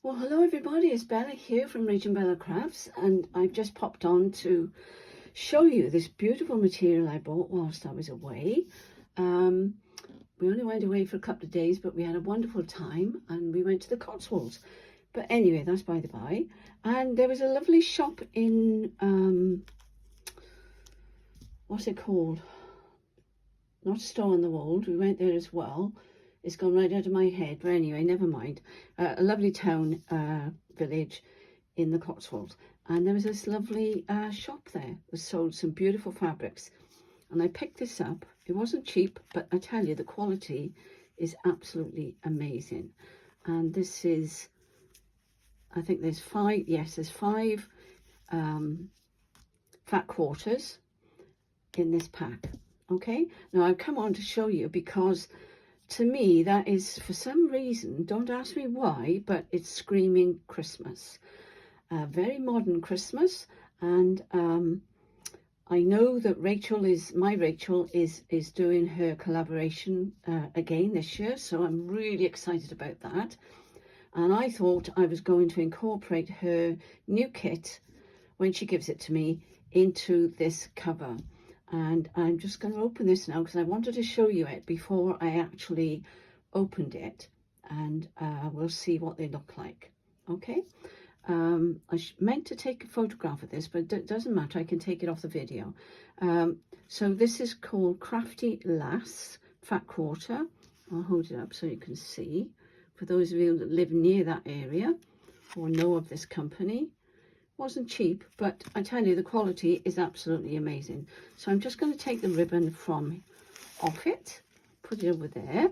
Well, hello everybody, it's Bella here from Rach and Bella Crafts, and I've just popped on to show you this beautiful material I bought whilst I was away. We only went away for a couple of days, but we had a wonderful time and we went to the Cotswolds. But anyway, that's by the by. And there was a lovely shop in, what's it called? Not Store on the Wold. We went there as well. It's gone right out of my head, but anyway, never mind. A lovely town, village in the Cotswolds. And there was this lovely shop there that sold some beautiful fabrics. And I picked this up. It wasn't cheap, but I tell you, the quality is absolutely amazing. And this is, I think there's five fat quarters in this pack. Okay, now I've come on to show you because to me, that is, for some reason, don't ask me why, but it's screaming Christmas. Very modern Christmas. And I know that my Rachel is doing her collaboration again this year. So I'm really excited about that. And I thought I was going to incorporate her new kit when she gives it to me into this cover. And I'm just going to open this now because I wanted to show you it before I actually opened it, and we'll see what they look like. Okay, I meant to take a photograph of this, but it doesn't matter, I can take it off the video. So this is called Crafty Lass Fat Quarter. I'll hold it up so you can see, for those of you that live near that area or know of this company. Wasn't cheap, but I tell you, the quality is absolutely amazing. So I'm just going to take the ribbon off it, put it over there,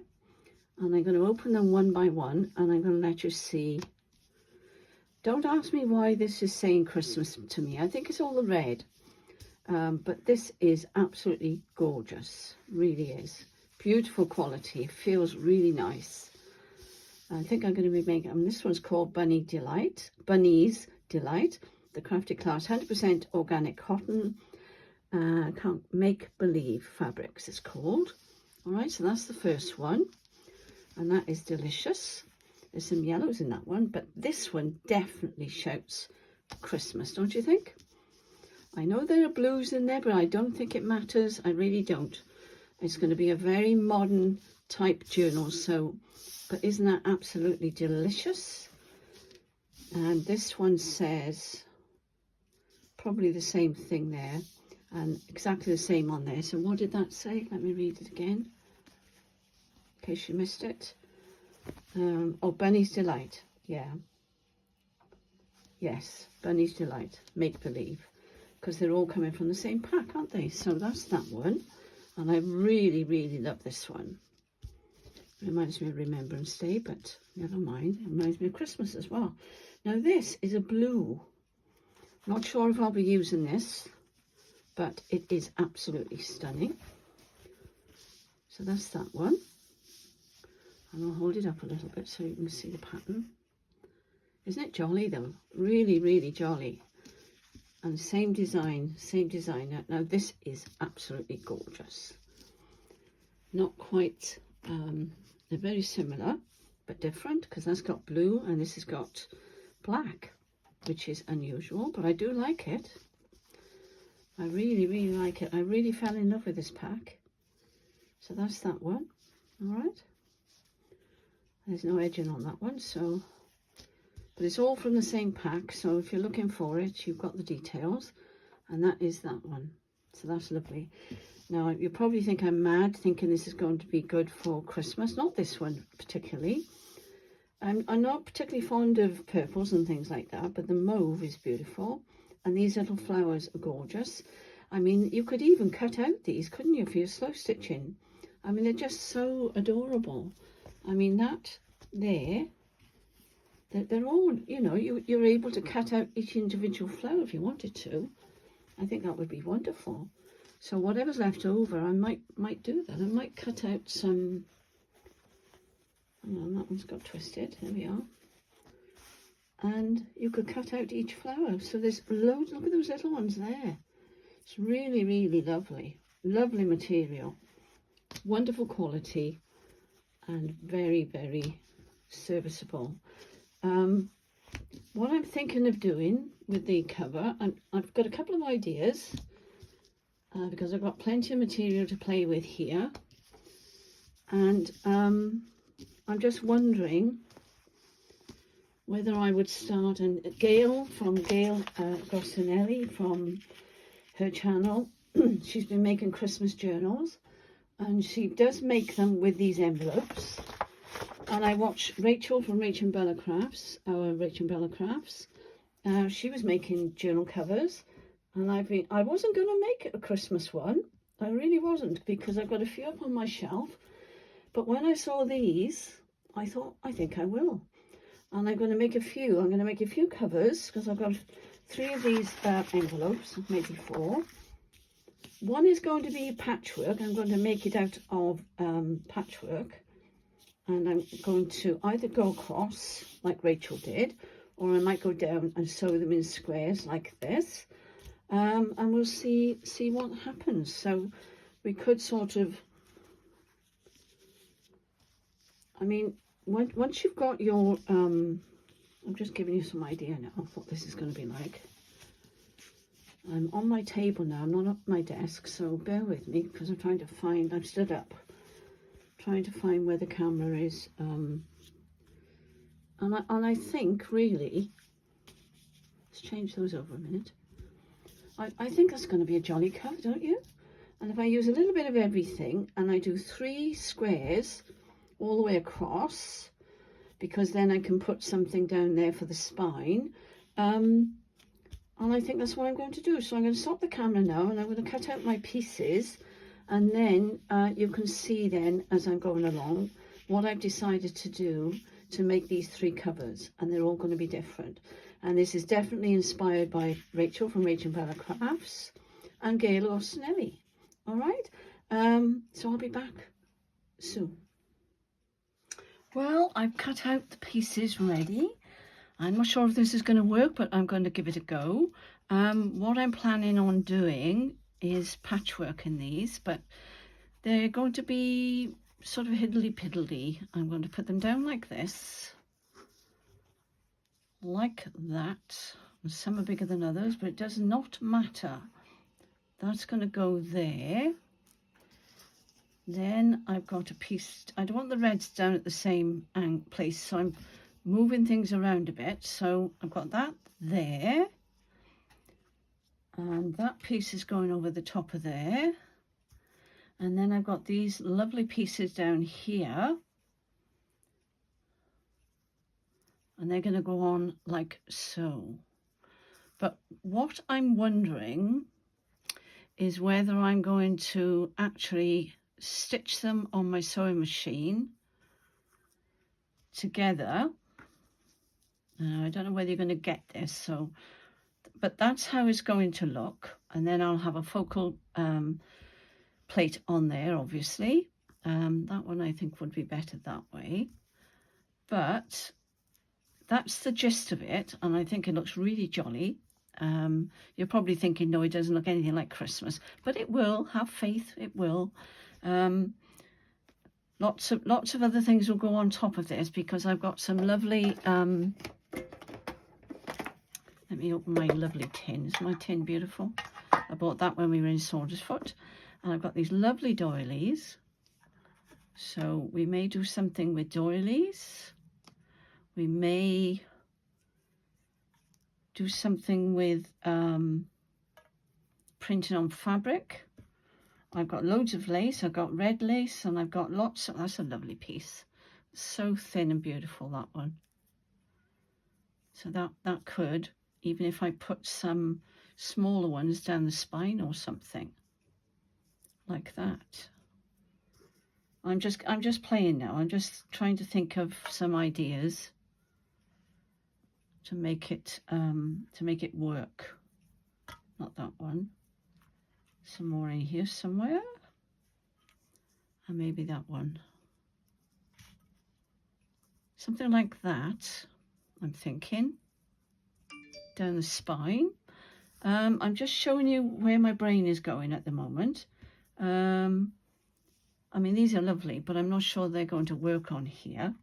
and I'm going to open them one by one, and I'm going to let you see. Don't ask me why this is saying Christmas to me. I think it's all the red, but this is absolutely gorgeous. Really is. Beautiful quality. Feels really nice. I think I'm going to be making, this one's called Bunny's Delight, the Crafty Class, 100% organic cotton, can't make believe fabrics it's called. All right, so that's the first one, and that is delicious. There's some yellows in that one, but this one definitely shouts Christmas, don't you think? I know there are blues in there, but I don't think it matters. I really don't. It's going to be a very modern type journal, so, but isn't that absolutely delicious? And this one says probably the same thing there, and exactly the same on there. So what did that say? Let me read it again in case you missed it. Oh, Bunny's Delight. Yeah, yes, Bunny's Delight, make believe, because they're all coming from the same pack, aren't they? So that's that one, and I really love this one. It reminds me of Remembrance Day, but never mind. It reminds me of Christmas as well. Now this is a blue. Not sure if I'll be using this, but it is absolutely stunning. So that's that one. And I'll hold it up a little bit so you can see the pattern. Isn't it jolly though? Really jolly. And same designer. Now this is absolutely gorgeous. Not quite, they're very similar, but different, because that's got blue and this has got black, which is unusual, but I do like it. I really like it. I really fell in love with this pack. So that's that one. All right, there's no edging on that one, so, but it's all from the same pack, so if you're looking for it, you've got the details, and that is that one. So that's lovely. Now you probably think I'm mad thinking this is going to be good for Christmas. Not this one particularly. I'm not particularly fond of purples and things like that, but the mauve is beautiful, and these little flowers are gorgeous. I mean, you could even cut out these, couldn't you, for your slow stitching? I mean, they're just so adorable. I mean, that there, they're all, you know, you're able to cut out each individual flower if you wanted to. I think that would be wonderful. So whatever's left over, I might do that. I might cut out some. Hang on, that one's got twisted. There we are. And you could cut out each flower. So there's loads. Look at those little ones there. It's really lovely. Lovely material. Wonderful quality. And very serviceable. what I'm thinking of doing with the cover, I've got a couple of ideas because I've got plenty of material to play with here, and I'm just wondering whether I would start. And Gail Gossinelli from her channel, she's been making Christmas journals, and she does make them with these envelopes. And I watched Rachel from Rachel and Bella Crafts, she was making journal covers, and I wasn't going to make it a Christmas one. I really wasn't, because I've got a few up on my shelf. But when I saw these, I thought, I think I will. And I'm going to make a few. I'm going to make a few covers, because I've got 3 of these envelopes, maybe 4. One is going to be patchwork. I'm going to make it out of patchwork. And I'm going to either go across, like Rachel did, or I might go down and sew them in squares like this. And we'll see what happens. So we could sort of, I mean, once you've got your, I'm just giving you some idea now of what this is going to be like. I'm on my table now, I'm not at my desk, so bear with me, because I'm trying to find, I've stood up, trying to find where the camera is. And I think, really, let's change those over a minute. I think that's going to be a jolly cover, don't you? And if I use a little bit of everything, and I do 3 squares all the way across, because then I can put something down there for the spine. And I think that's what I'm going to do. So I'm going to stop the camera now, and I'm going to cut out my pieces, and then you can see then, as I'm going along, what I've decided to do to make these 3 covers, and they're all going to be different. And this is definitely inspired by Rachel from Rachel and Bella Crafts and Gail Orsinelli. All right, so I'll be back soon. Well, I've cut out the pieces ready. I'm not sure if this is going to work, but I'm going to give it a go. What I'm planning on doing is patchwork in these, but they're going to be sort of hiddly-piddly. I'm going to put them down like this, like that. Some are bigger than others, but it does not matter. That's going to go there. Then I've got a piece, I don't want the reds down at the same place, so I'm moving things around a bit. So I've got that there, and that piece is going over the top of there. And then I've got these lovely pieces down here, and they're going to go on like so. But what I'm wondering is whether I'm going to actually stitch them on my sewing machine together. I don't know whether you're going to get this, so, but that's how it's going to look. And then I'll have a focal plate on there, obviously. That one I think would be better that way. But that's the gist of it, and I think it looks really jolly. You're probably thinking, no, it doesn't look anything like Christmas, but it will. Have faith, it will. Lots of other things will go on top of this, because I've got some lovely, let me open my lovely tin. Is my tin beautiful? I bought that when we were in Saundersfoot. And I've got these lovely doilies. So we may do something with doilies. We may do something with printing on fabric. I've got loads of lace. I've got red lace, and I've got lots of, that's a lovely piece. So thin and beautiful, that one. So that could, even if I put some smaller ones down the spine or something like that. I'm just playing now. I'm just trying to think of some ideas to make it work. Not that one. Some more in here somewhere, and maybe that one. Something like that, I'm thinking, down the spine. I'm just showing you where my brain is going at the moment. I mean, these are lovely, but I'm not sure they're going to work on here.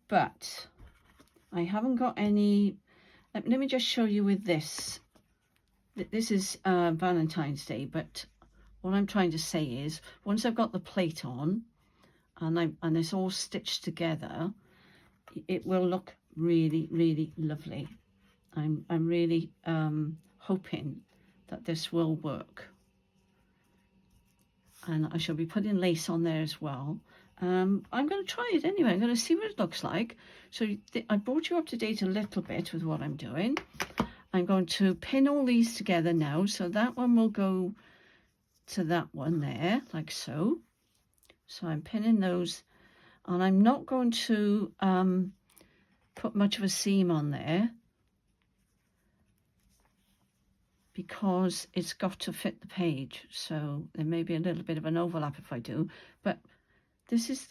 But I haven't got any. Let me just show you with this. This is Valentine's Day, but what I'm trying to say is, once I've got the plate on and it's all stitched together, it will look really, really lovely. I'm really hoping that this will work. And I shall be putting lace on there as well. I'm going to try it anyway. I'm going to see what it looks like. So I brought you up to date a little bit with what I'm doing. I'm going to pin all these together now. So that one will go to that one there, like so. So I'm pinning those, and I'm not going to put much of a seam on there because it's got to fit the page. So there may be a little bit of an overlap if I do, but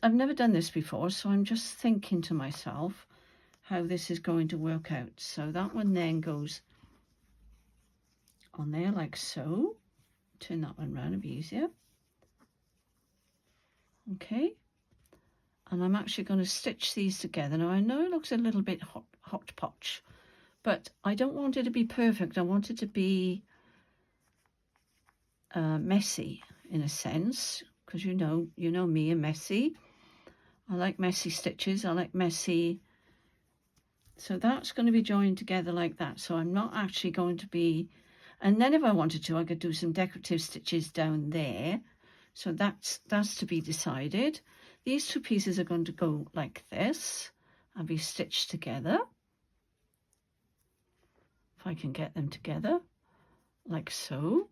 I've never done this before, so I'm just thinking to myself how this is going to work out. So that one then goes on there like so. Turn that one around, it'll be easier. Okay. And I'm actually going to stitch these together. Now I know it looks a little bit hodgepodge, but I don't want it to be perfect. I want it to be messy in a sense, because you know me and messy. I like messy stitches. I like messy. So that's going to be joined together like that. So I'm not actually going to be, and then if I wanted to, I could do some decorative stitches down there. So that's to be decided. These two pieces are going to go like this and be stitched together. If I can get them together like so.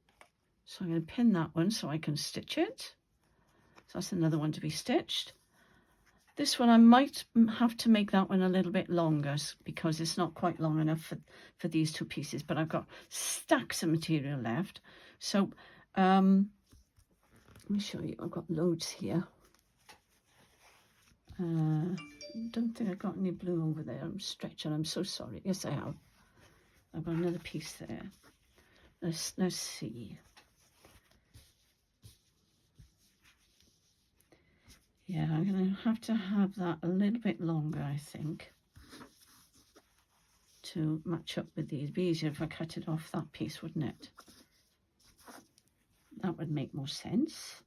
So I'm going to pin that one so I can stitch it. So that's another one to be stitched. This one I might have to make that one a little bit longer because it's not quite long enough for these two pieces, but I've got stacks of material left. So let me show you. I've got loads here. Don't think I've got any blue over there. I'm stretching. I'm so sorry. Yes, I have. I've got another piece there. Let's see. Yeah, I'm going to have that a little bit longer, I think, to match up with these. It'd be easier if I cut it off that piece, wouldn't it? That would make more sense.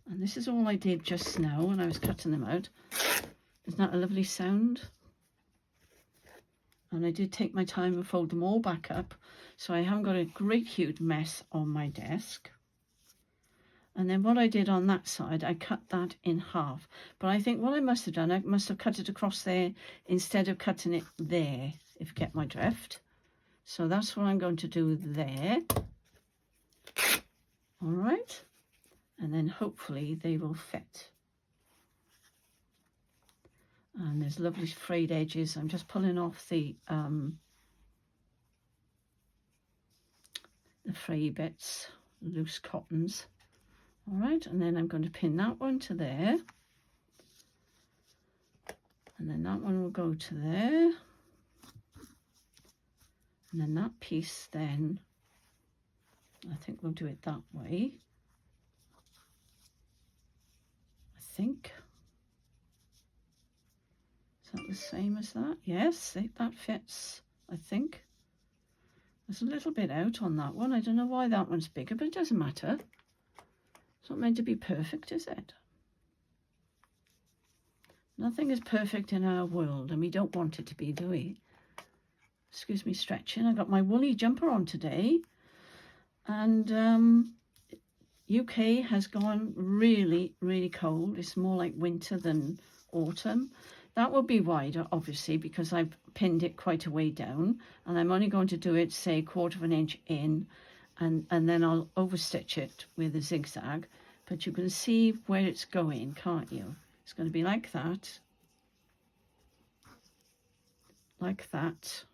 And this is all I did just now when I was cutting them out. Isn't that a lovely sound? And I did take my time and fold them all back up, so I haven't got a great huge mess on my desk. And then what I did on that side, I cut that in half. But I think what I must have done, I must have cut it across there instead of cutting it there, if you get my drift. So that's what I'm going to do there. All right. And then hopefully they will fit. And there's lovely frayed edges. I'm just pulling off the fray bits, loose cottons. All right, and then I'm going to pin that one to there. And then that one will go to there. And then that piece then, I think we'll do it that way. I think. Is that the same as that? Yes, that fits, I think. There's a little bit out on that one. I don't know why that one's bigger, but it doesn't matter. It's not meant to be perfect, is it? Nothing is perfect in our world, and we don't want it to be, do we? Excuse me stretching. I got my woolly jumper on today, and UK has gone really, really cold. It's more like winter than autumn. That will be wider, obviously, because I've pinned it quite a way down, and I'm only going to do it, say, 1/4 of an inch in, and then I'll overstitch it with a zigzag. But you can see where it's going, can't you? It's going to be like that, like that,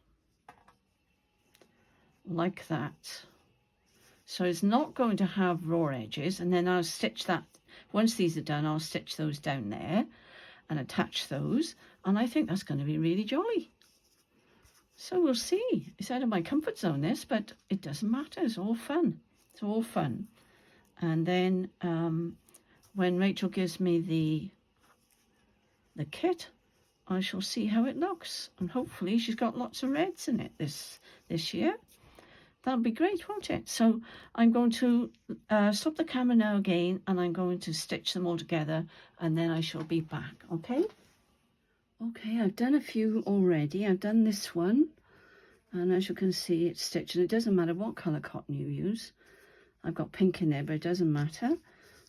like that. So it's not going to have raw edges, and then I'll stitch that. Once these are done, I'll stitch those down there and attach those, and I think that's going to be really jolly. So we'll see. It's out of my comfort zone, this, but it doesn't matter. It's all fun. It's all fun. And then when Rachel gives me the kit, I shall see how it looks, and hopefully she's got lots of reds in it this year. That'll be great, won't it? So I'm going to stop the camera now again, and I'm going to stitch them all together, and then I shall be back, okay? Okay, I've done a few already. I've done this one, and as you can see, it's stitched, and it doesn't matter what colour cotton you use. I've got pink in there, but it doesn't matter.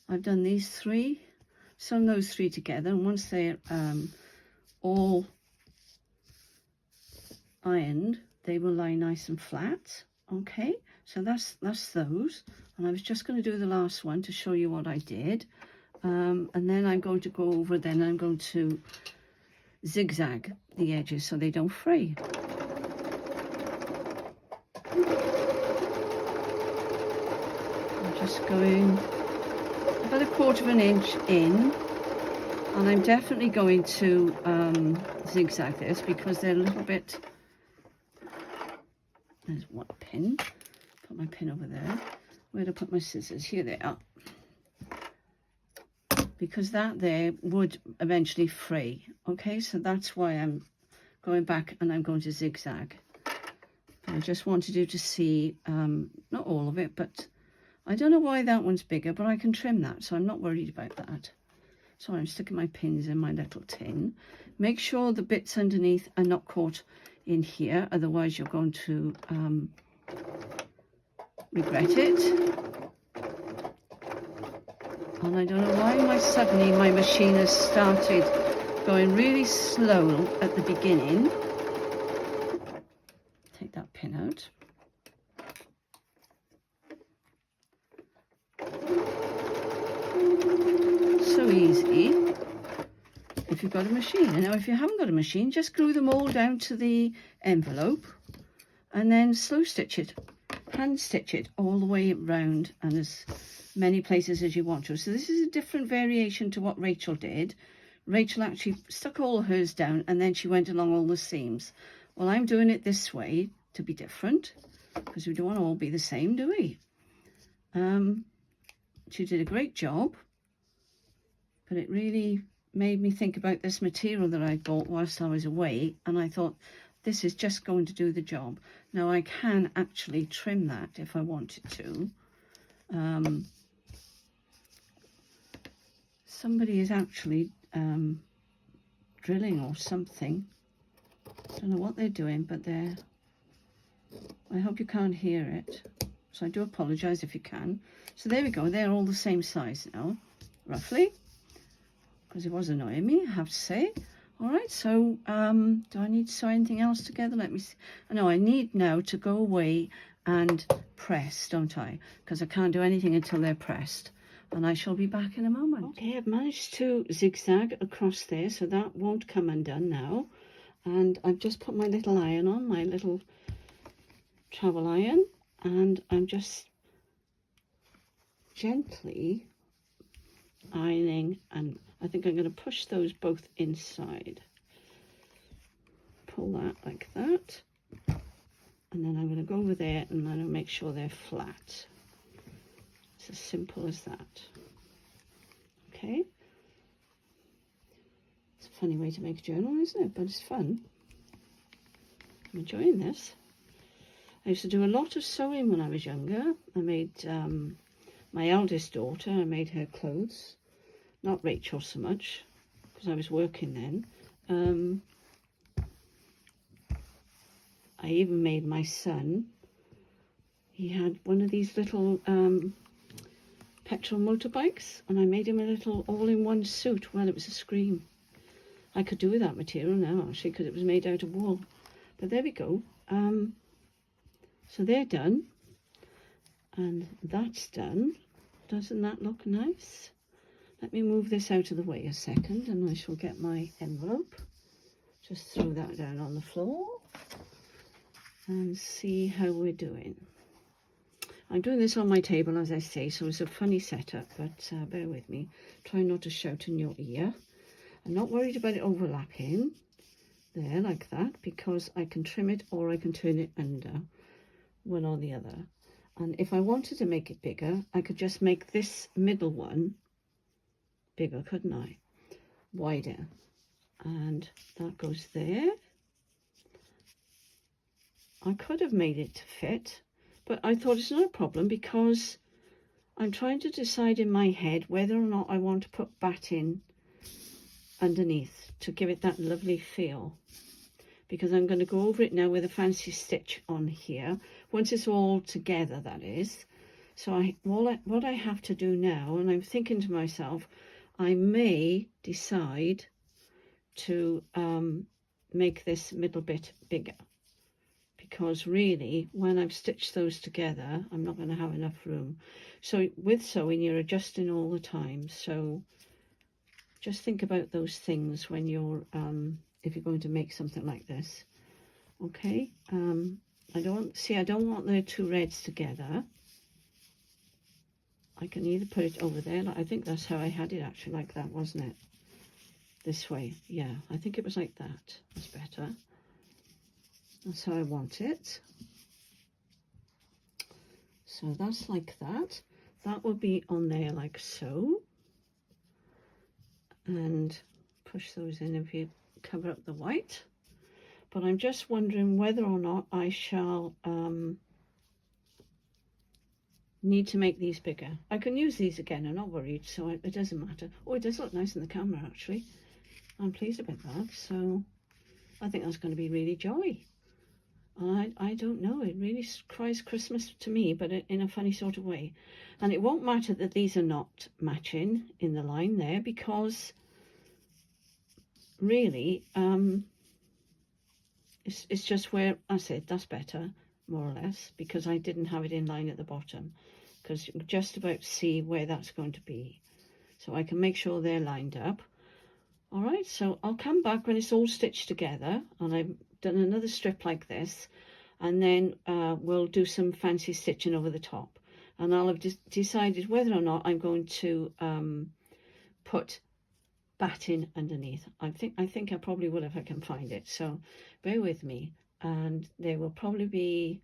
I've done these three, sewn those three together, and once they're all ironed, they will lie nice and flat. Okay, so that's those, and I was just going to do the last one to show you what I did, and then I'm going to go over, then I'm going to zigzag the edges so they don't fray. I'm just going about 1/4 of an inch in, and I'm definitely going to zigzag this because they're a little bit. There's one pin. Put my pin over there. Where to put my scissors? Here they are. Because that there would eventually fray. Okay, so that's why I'm going back and I'm going to zigzag. I just wanted you to see, not all of it, but I don't know why that one's bigger, but I can trim that, so I'm not worried about that. So I'm sticking my pins in my little tin. Make sure the bits underneath are not caught in here, otherwise you're going to regret it. And I don't know why suddenly my machine has started going really slow at the beginning. Take that pin out. So easy if you've got a machine. And now if you haven't got a machine, just glue them all down to the envelope and then slow stitch it, hand stitch it all the way around and as many places as you want to. So this is a different variation to what Rachel did. Rachel actually stuck all of hers down and then she went along all the seams. Well, I'm doing it this way to be different because we don't want to all be the same, do we? She did a great job, but it really made me think about this material that I bought whilst I was away, and I thought this is just going to do the job. Now I can actually trim that if I wanted to. Somebody is actually drilling or something. I don't know what they're doing, but I hope you can't hear it, so I do apologise if you can. So there we go, they're all the same size now, roughly, because it was annoying me, I have to say. All right, so do I need to sew anything else together? Let me see. I know I need now to go away and press, don't I? Because I can't do anything until they're pressed. And I shall be back in a moment. Okay, I've managed to zigzag across there, so that won't come undone now. And I've just put my little iron on, my little travel iron, and I'm just gently ironing, and I think I'm going to push those both inside. Pull that like that, and then I'm going to go over there and I'm going to make sure they're flat. It's as simple as that. Okay. It's a funny way to make a journal, isn't it? But it's fun. I'm enjoying this. I used to do a lot of sewing when I was younger. I made my eldest daughter, I made her clothes. Not Rachel so much, because I was working then. I even made my son. He had one of these little petrol motorbikes, and I made him a little all-in-one suit. Well, it was a scream. I could do with that material now, actually, because it was made out of wool. But there we go. So they're done, and that's done. Doesn't that look nice? Let me move this out of the way a second, and I shall get my envelope. Just throw that down on the floor and see how we're doing. I'm doing this on my table, as I say, so it's a funny setup, but bear with me. Try not to shout in your ear. I'm not worried about it overlapping there like that, because I can trim it or I can turn it under, one or the other. And if I wanted to make it bigger, I could just make this middle one bigger, couldn't I? Wider. and that goes there. I could have made it to fit, but I thought it's not a problem because I'm trying to decide in my head whether or not I want to put batting underneath to give it that lovely feel, because I'm going to go over it now with a fancy stitch on here once it's all together, that is. So what I have to do now, and I'm thinking to myself, I may decide to make this middle bit bigger, because really when I've stitched those together I'm not going to have enough room. So with sewing you're adjusting all the time, so just think about those things when you're if you're going to make something like this. Okay, I don't want the two reds together. I can either put it over there, I think that's how I had it actually, like that, wasn't it? This way, yeah, I think it was like that. That's better. That's how I want it. So that's like that. That will be on there like so. And push those in if you cover up the white. But I'm just wondering whether or not I shall need to make these bigger. I can use these again, I'm not worried, so it doesn't matter. Oh, it does look nice in the camera actually. I'm pleased about that, so I think that's going to be really jolly. I don't know, it really cries Christmas to me, but in a funny sort of way. And it won't matter that these are not matching in the line there, because really it's just where I said that's better, more or less, because I didn't have it in line at the bottom, because you can just about see where that's going to be, so I can make sure they're lined up. All right, so I'll come back when it's all stitched together and I've done another strip like this, and then we'll do some fancy stitching over the top, and I'll have decided whether or not I'm going to put batting underneath. I think I probably will if I can find it, so bear with me. And there will probably be,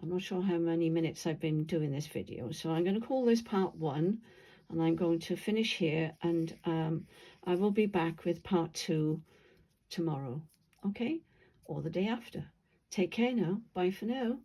I'm not sure how many minutes I've been doing this video, so I'm going to call this part 1, and I'm going to finish here, and I will be back with part 2 tomorrow, okay, or the day after. Take care now. Bye for now.